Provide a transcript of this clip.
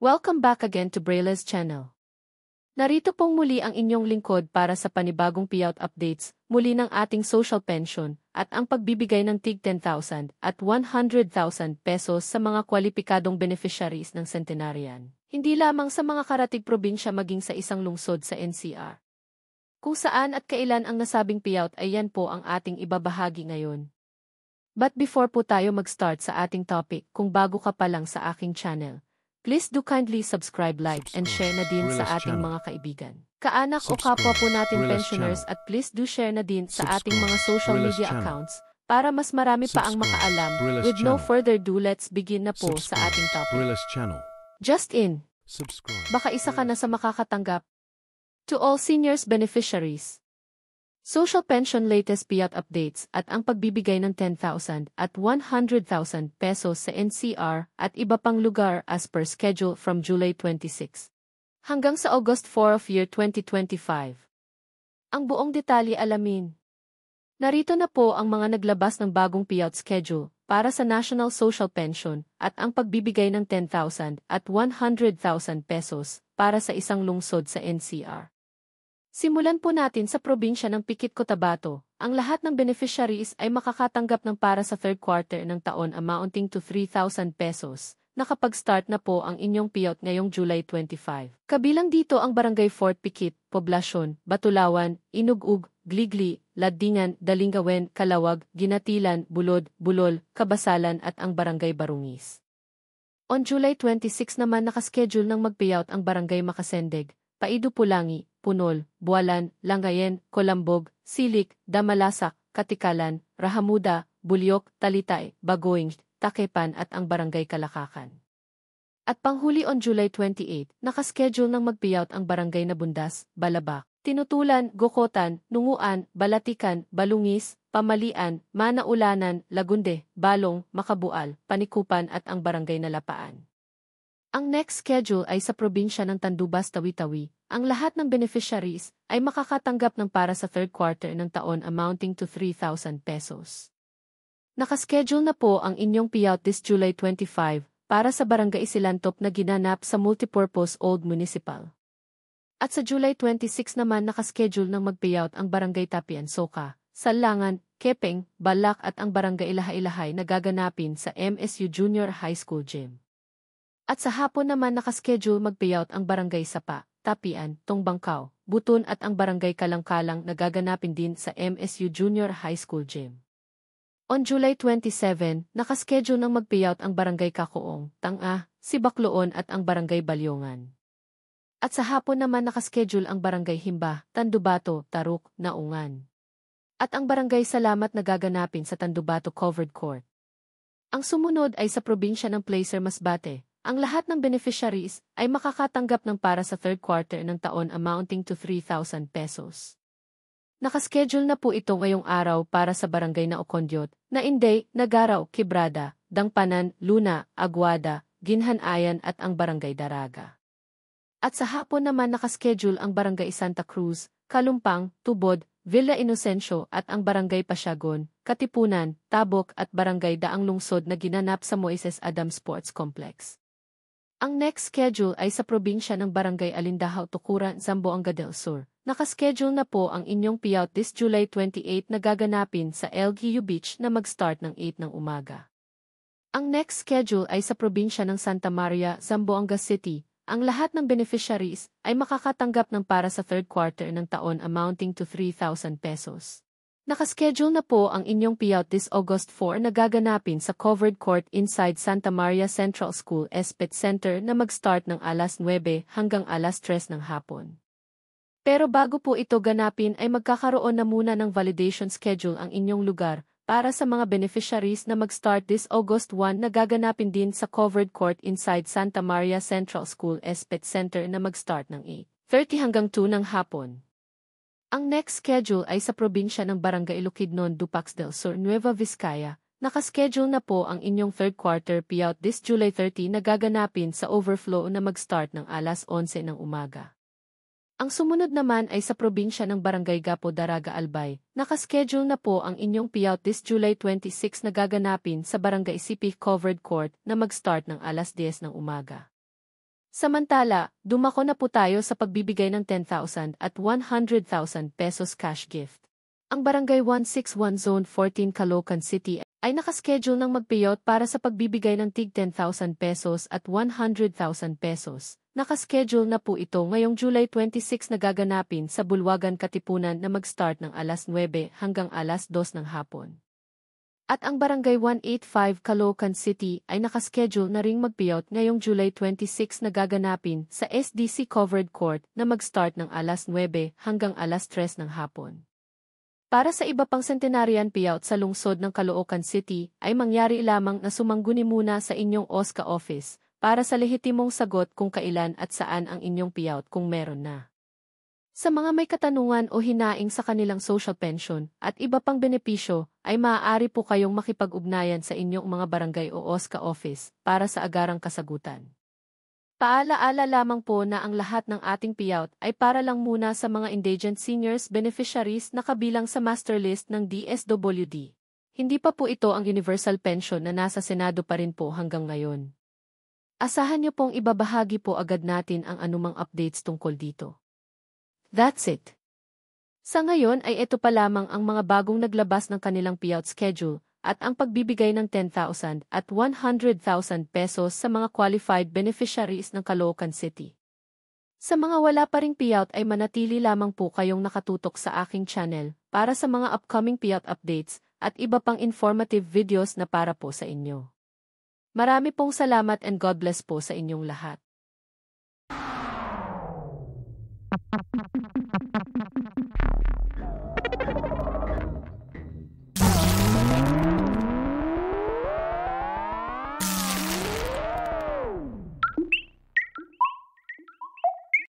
Welcome back again to Brayla's channel. Narito pong muli ang inyong lingkod para sa panibagong payout updates, muli ng ating social pension, at ang pagbibigay ng tig 10,000 at 100,000 pesos sa mga kwalipikadong beneficiaries ng centenarian. Hindi lamang sa mga karatig probinsya maging sa isang lungsod sa NCR. Kung saan at kailan ang nasabing payout ay yan po ang ating ibabahagi ngayon. But before po tayo mag-start sa ating topic, kung bago ka pa lang sa aking channel, please do kindly subscribe, like, and share na din sa ating mga kaibigan, kaanak o kapwa po natin pensioners, at please do share na din sa ating mga social media accounts para mas marami pa ang makaalam. With no further ado, let's begin na po sa ating topic. Just in, baka isa ka na sa makakatanggap. To all seniors beneficiaries, social pension latest payout updates at ang pagbibigay ng 10,000 at 100,000 pesos sa NCR at iba pang lugar as per schedule from July 26 hanggang sa August 4 of year 2025. Ang buong detalye alamin. Narito na po ang mga naglabas ng bagong payout schedule para sa National Social Pension at ang pagbibigay ng 10,000 at 100,000 pesos para sa isang lungsod sa NCR. Simulan po natin sa probinsya ng Pikit Cotabato. Ang lahat ng beneficiaries ay makakatanggap ng para sa third quarter ng taon amounting to 3,000 pesos. Nakapag-start na po ang inyong payout ngayong July 25. Kabilang dito ang Barangay Fort Pikit, Poblasyon, Batulawan, Inugug, Gligli, Ladingan, Dalingawen, Kalawag, Ginatilan, Bulod, Bulol, Kabasalan at ang Barangay Barungis. On July 26 naman nakaschedule ng mag-payout ang Barangay Makasendeg, Paido Pulangi, Punol, Bualan, Langayen, Colambog, Silik, Damalasak, Katikalan, Rahamuda, Bulyok, Talitay, Bagoing, Takepan at ang Barangay Kalakakan. At panghuli on July 28, nakaschedule ng mag-payout ang Barangay Nabundas, Balabak, Tinutulan, Gokotan, Nunguan, Balatikan, Balungis, Pamalian, Manaulanan, Lagunde, Balong, Makabual, Panikupan at ang Barangay Nalapaan. Ang next schedule ay sa probinsya ng Tandubas, Tawi-Tawi. Ang lahat ng beneficiaries ay makakatanggap ng para sa third quarter ng taon amounting to 3,000 pesos. Nakaschedule na po ang inyong payout this July 25 para sa Barangay Silantop na ginanap sa Multipurpose Old Municipal. At sa July 26 naman nakaschedule ng mag-payout ang Barangay Tapian Soka, Salangan, Kepeng, Balak at ang Barangay Ilahay-Ilahay na gaganapin sa MSU Junior High School Gym. At sa hapon naman nakaschedule mag-payout ang Barangay Sapa, Tapian, Tongbangkaw, Butun at ang Barangay Kalangkalang na gaganapin din sa MSU Junior High School Gym. On July 27, nakaschedule ng mag-payout ang Barangay Kakoong, Tanga, Sibakloon at ang Barangay Balyongan. At sa hapon naman nakaschedule ang Barangay Himba, Tandubato, Taruk, Naungan. At ang Barangay Salamat na gaganapin sa Tandubato Covered Court. Ang sumunod ay sa probinsya ng Placer Masbate. Ang lahat ng beneficiaries ay makakatanggap ng para sa third quarter ng taon amounting to 3,000 pesos. Nakaschedule na po ito ngayong araw para sa Barangay na Ocondiot, Nainday, Nagaraw, Kibrada, Dangpanan, Luna, Aguada, Ginhanayan at ang Barangay Daraga. At sa hapon naman nakaschedule ang Barangay Santa Cruz, Kalumpang, Tubod, Villa Inocencio at ang Barangay Pasyagon, Katipunan, Tabok at Barangay Daang Lungsod na ginanap sa Moises Adam Sports Complex. Ang next schedule ay sa probinsya ng Barangay Alindahaw, Tukuran, Zamboanga del Sur. Nakaschedule na po ang inyong payout this July 28 na gaganapin sa LGU Beach na mag-start ng 8 ng umaga. Ang next schedule ay sa probinsya ng Santa Maria, Zamboanga City. Ang lahat ng beneficiaries ay makakatanggap ng para sa third quarter ng taon amounting to 3,000 pesos. Nakaschedule na po ang inyong payout this August 4 na gaganapin sa covered court inside Santa Maria Central School Espet Center na mag-start ng alas 9 hanggang alas 3 ng hapon. Pero bago po ito ganapin ay magkakaroon na muna ng validation schedule ang inyong lugar para sa mga beneficiaries na mag-start this August 1 na gaganapin din sa covered court inside Santa Maria Central School Espet Center na mag-start ng 8:30 hanggang 2 ng hapon. Ang next schedule ay sa probinsya ng Barangay Ilocodnon, Dupax del Sur, Nueva Vizcaya. Nakaschedule na po ang inyong third quarter payout this July 30 na gaganapin sa overflow na mag-start ng alas 11 ng umaga. Ang sumunod naman ay sa probinsya ng Barangay Gapo, Daraga, Albay. Nakaschedule na po ang inyong payout this July 26 na gaganapin sa Barangay Sipi Covered Court na mag-start ng alas 10 ng umaga. Samantala, dumako na po tayo sa pagbibigay ng 10,000 at 100,000 pesos cash gift. Ang Barangay 161 Zone 14 Caloocan City ay nakaschedule ng mag-payout para sa pagbibigay ng tig 10,000 pesos at 100,000 pesos. Nakaschedule na po ito ngayong July 26 na gaganapin sa Bulwagan, Katipunan na mag-start ng alas 9 hanggang alas 2 ng hapon. At ang Barangay 185 Caloocan City ay nakaschedule na ring mag-payout ngayong July 26 na gaganapin sa SDC Covered Court na mag-start ng alas 9 hanggang alas 3 ng hapon. Para sa iba pang centenarian payout sa lungsod ng Caloocan City ay mangyari lamang na sumangguni muna sa inyong OSCA office para sa lehitimong sagot kung kailan at saan ang inyong payout kung meron na. Sa mga may katanungan o hinaing sa kanilang social pension at iba pang benepisyo, ay maaari po kayong makipag-ugnayan sa inyong mga barangay o OSCA office para sa agarang kasagutan. Paalaala lamang po na ang lahat ng ating payout ay para lang muna sa mga indigent seniors beneficiaries na kabilang sa master list ng DSWD. Hindi pa po ito ang universal pension na nasa Senado pa rin po hanggang ngayon. Asahan niyo pong ibabahagi po agad natin ang anumang updates tungkol dito. That's it. Sa ngayon ay ito pa lamang ang mga bagong naglabas ng kanilang payout schedule at ang pagbibigay ng 10,000 at 100,000 pesos sa mga qualified beneficiaries ng Caloocan City. Sa mga wala pa ring payout ay manatili lamang po kayong nakatutok sa aking channel para sa mga upcoming payout updates at iba pang informative videos na para po sa inyo. Marami pong salamat and God bless po sa inyong lahat.